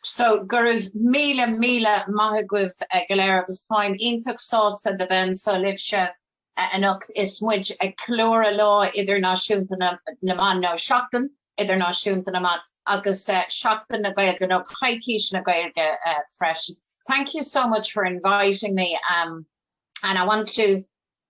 So gurh míle maithagh galéir agus fáin ionfach sásta de ben so libse anach is muid clóra lá idirnáisiúnta na man nó seachtain idirnáisiúnta na man agus seachtain na gaeilge nó chaicís na gaeilge fresh. Thank you so much for inviting me. And I want to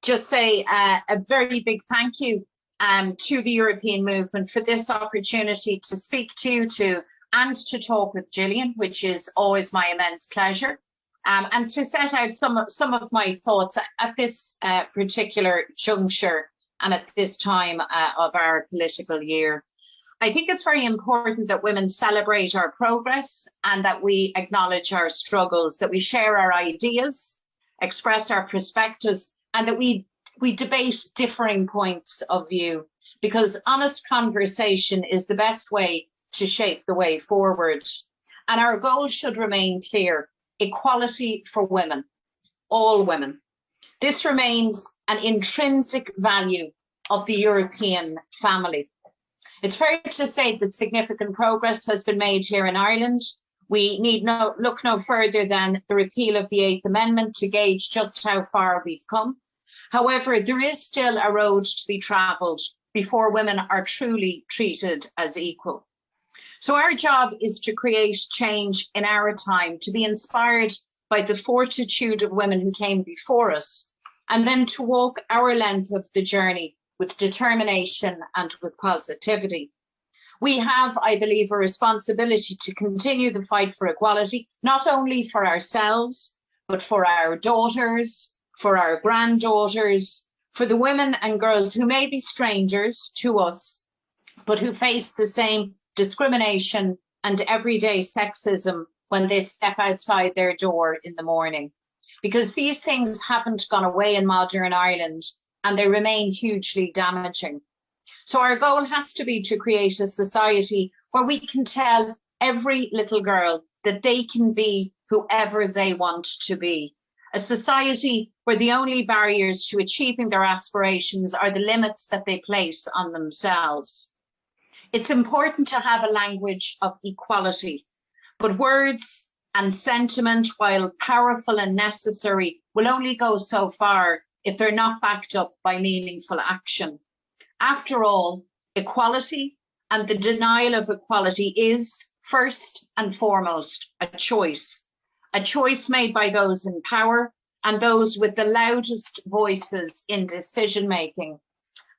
just say a very big thank you to the European movement for this opportunity to speak to you and to talk with Jillian, which is always my immense pleasure, and to set out some of my thoughts at this particular juncture and at this time of our political year. I think it's very important that women celebrate our progress and that we acknowledge our struggles, that we share our ideas, express our perspectives, and that we debate differing points of view, because honest conversation is the best way to shape the way forward. And our goals should remain clear: equality for women, all women. This remains an intrinsic value of the European family. It's fair to say that significant progress has been made here in Ireland. We need look no further than the repeal of the 8th Amendment to gauge just how far we've come. However, there is still a road to be travelled before women are truly treated as equal. So our job is to create change in our time, to be inspired by the fortitude of women who came before us, and then to walk our length of the journey with determination and with positivity. We have, I believe, a responsibility to continue the fight for equality, not only for ourselves, but for our daughters, for our granddaughters, for the women and girls who may be strangers to us, but who face the same discrimination and everyday sexism when they step outside their door in the morning. Because these things haven't gone away in modern Ireland, and they remain hugely damaging. So our goal has to be to create a society where we can tell every little girl that they can be whoever they want to be. A society where the only barriers to achieving their aspirations are the limits that they place on themselves. It's important to have a language of equality, but words and sentiment, while powerful and necessary, will only go so far if they're not backed up by meaningful action. After all, equality and the denial of equality is, first and foremost, a choice made by those in power and those with the loudest voices in decision-making.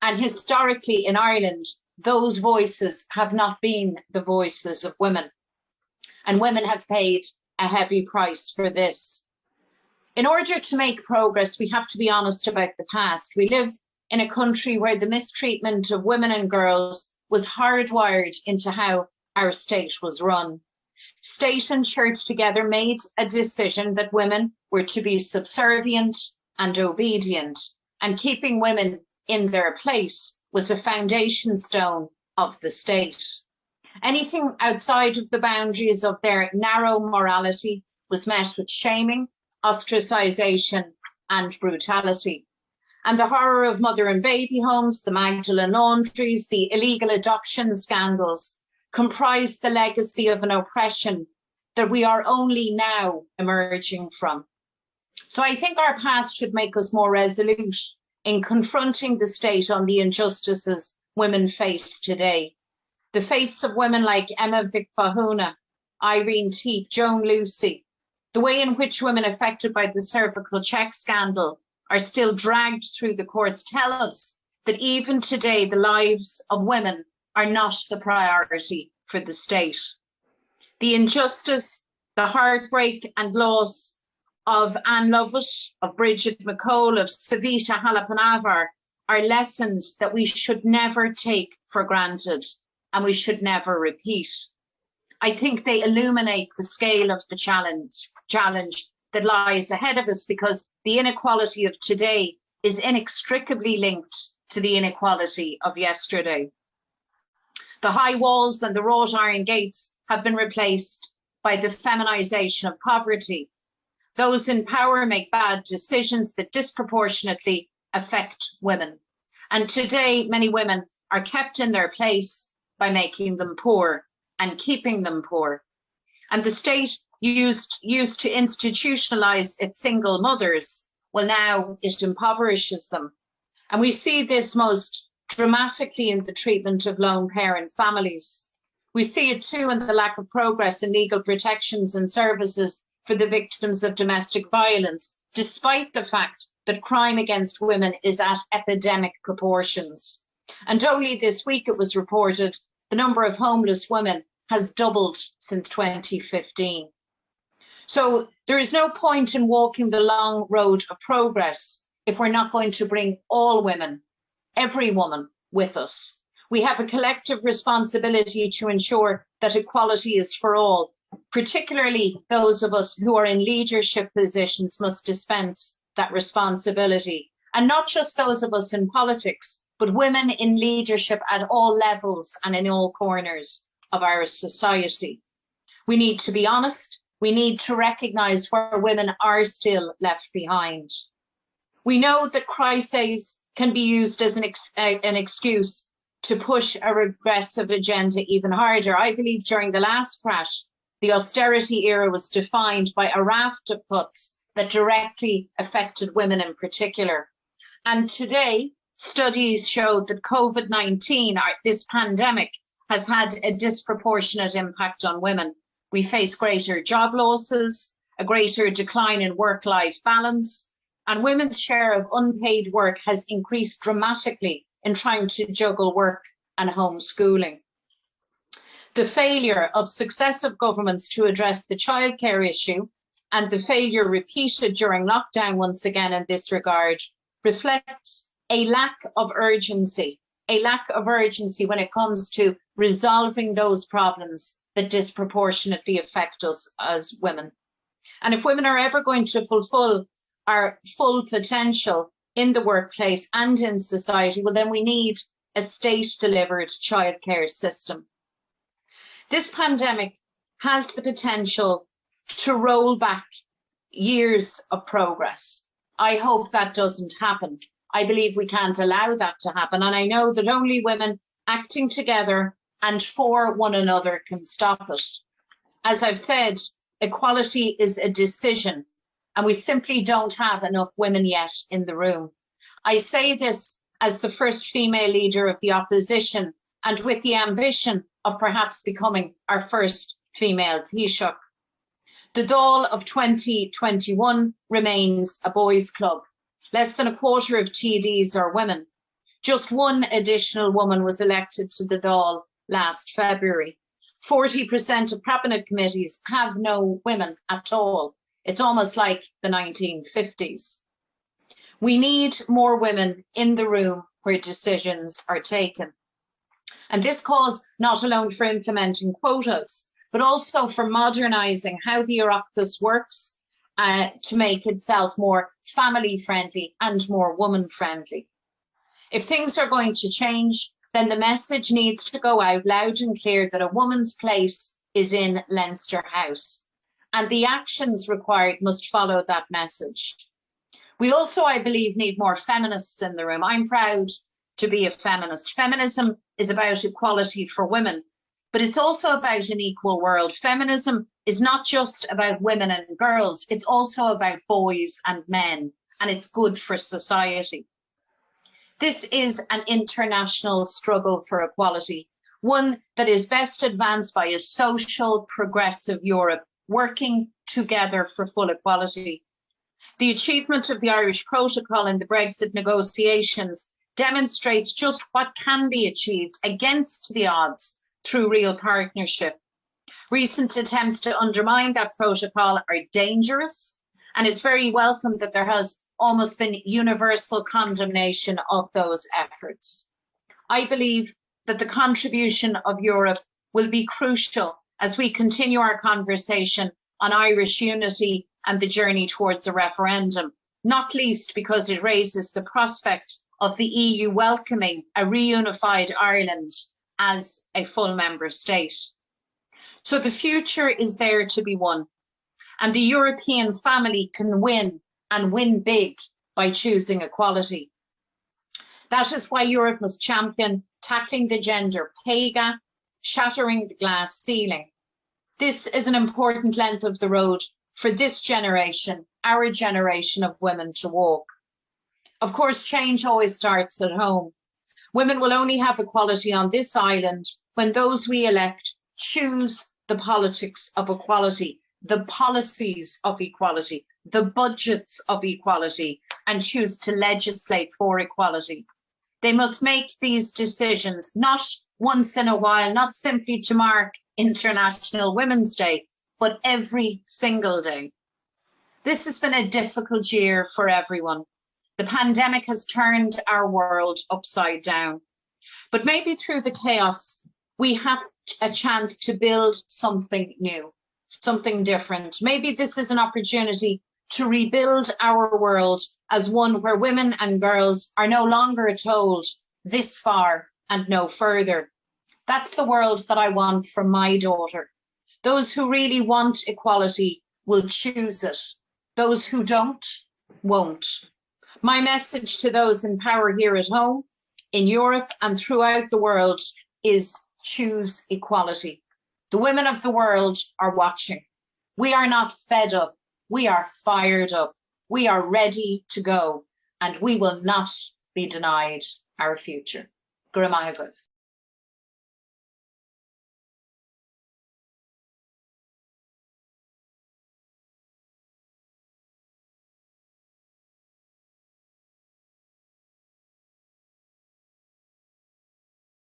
And historically in Ireland, those voices have not been the voices of women. And women have paid a heavy price for this. In order to make progress, we have to be honest about the past. We live in a country where the mistreatment of women and girls was hardwired into how our state was run. State and church together made a decision that women were to be subservient and obedient, and keeping women in their place was a foundation stone of the state. Anything outside of the boundaries of their narrow morality was met with shaming, ostracisation, and brutality. And the horror of mother and baby homes, the Magdalen laundries, the illegal adoption scandals comprised the legacy of an oppression that we are only now emerging from. So I think our past should make us more resolute in confronting the state on the injustices women face today. The fates of women like Emma Vic Fahuna, Irene Teep, Joan Lucy, the way in which women affected by the cervical check scandal are still dragged through the courts tell us that even today the lives of women are not the priority for the state. The injustice, the heartbreak and loss of Anne Lovett, of Bridget McCole, of Savita Halappanavar are lessons that we should never take for granted and we should never repeat. I think they illuminate the scale of the challenge that lies ahead of us, because the inequality of today is inextricably linked to the inequality of yesterday. The high walls and the wrought iron gates have been replaced by the feminisation of poverty. Those in power make bad decisions that disproportionately affect women. And today, many women are kept in their place by making them poor and keeping them poor. And the state used to institutionalize its single mothers, well, now it impoverishes them. And we see this most dramatically in the treatment of lone parent families. We see it too in the lack of progress in legal protections and services for the victims of domestic violence, despite the fact that crime against women is at epidemic proportions. And only this week it was reported the number of homeless women has doubled since 2015. So there is no point in walking the long road of progress if we're not going to bring all women, every woman, with us. We have a collective responsibility to ensure that equality is for all. Particularly those of us who are in leadership positions must dispense that responsibility. And not just those of us in politics, but women in leadership at all levels and in all corners of our society. We need to be honest. We need to recognise where women are still left behind. We know that crises can be used as an excuse to push a regressive agenda even harder. I believe during the last crash, the austerity era was defined by a raft of cuts that directly affected women in particular. And today, studies show that COVID-19, this pandemic, has had a disproportionate impact on women. We face greater job losses, a greater decline in work-life balance, and women's share of unpaid work has increased dramatically in trying to juggle work and homeschooling. The failure of successive governments to address the childcare issue and the failure repeated during lockdown once again in this regard reflects a lack of urgency when it comes to resolving those problems that disproportionately affect us as women. And if women are ever going to fulfill our full potential in the workplace and in society, well, then we need a state-delivered childcare system. This pandemic has the potential to roll back years of progress. I hope that doesn't happen. I believe we can't allow that to happen. And I know that only women acting together and for one another can stop it. As I've said, equality is a decision, and we simply don't have enough women yet in the room. I say this as the first female leader of the opposition and with the ambition of perhaps becoming our first female Taoiseach. The Dáil of 2021 remains a boys' club. Less than a quarter of TDs are women. Just one additional woman was elected to the Dáil last February. 40% of cabinet committees have no women at all. It's almost like the 1950s. We need more women in the room where decisions are taken. And this calls not alone for implementing quotas, but also for modernising how the Oireachtas works to make itself more family-friendly and more woman-friendly. If things are going to change, then the message needs to go out loud and clear that a woman's place is in Leinster House, and the actions required must follow that message. We also, I believe, need more feminists in the room. I'm proud to be a feminist. Feminism is about equality for women, but it's also about an equal world. Feminism is not just about women and girls, it's also about boys and men, and it's good for society. This is an international struggle for equality, one that is best advanced by a social, progressive Europe working together for full equality. The achievement of the Irish Protocol in the Brexit negotiations demonstrates just what can be achieved against the odds through real partnership. Recent attempts to undermine that protocol are dangerous, and it's very welcome that there has almost been universal condemnation of those efforts. I believe that the contribution of Europe will be crucial as we continue our conversation on Irish unity and the journey towards a referendum, not least because it raises the prospect of the EU welcoming a reunified Ireland as a full member state. So the future is there to be won, and the European family can win and win big by choosing equality. That is why Europe must champion tackling the gender pay gap, shattering the glass ceiling. This is an important length of the road for this generation, our generation of women to walk. Of course, change always starts at home. Women will only have equality on this island when those we elect choose the politics of equality, the policies of equality, the budgets of equality, and choose to legislate for equality. They must make these decisions not once in a while, not simply to mark International Women's Day, but every single day. This has been a difficult year for everyone. The pandemic has turned our world upside down. But maybe through the chaos, we have a chance to build something new, something different. Maybe this is an opportunity to rebuild our world as one where women and girls are no longer told this far and no further. That's the world that I want for my daughter. Those who really want equality will choose it. Those who don't, won't. My message to those in power here at home, in Europe and throughout the world is choose equality. The women of the world are watching. We are not fed up. We are fired up. We are ready to go, and we will not be denied our future. Guramahaguth.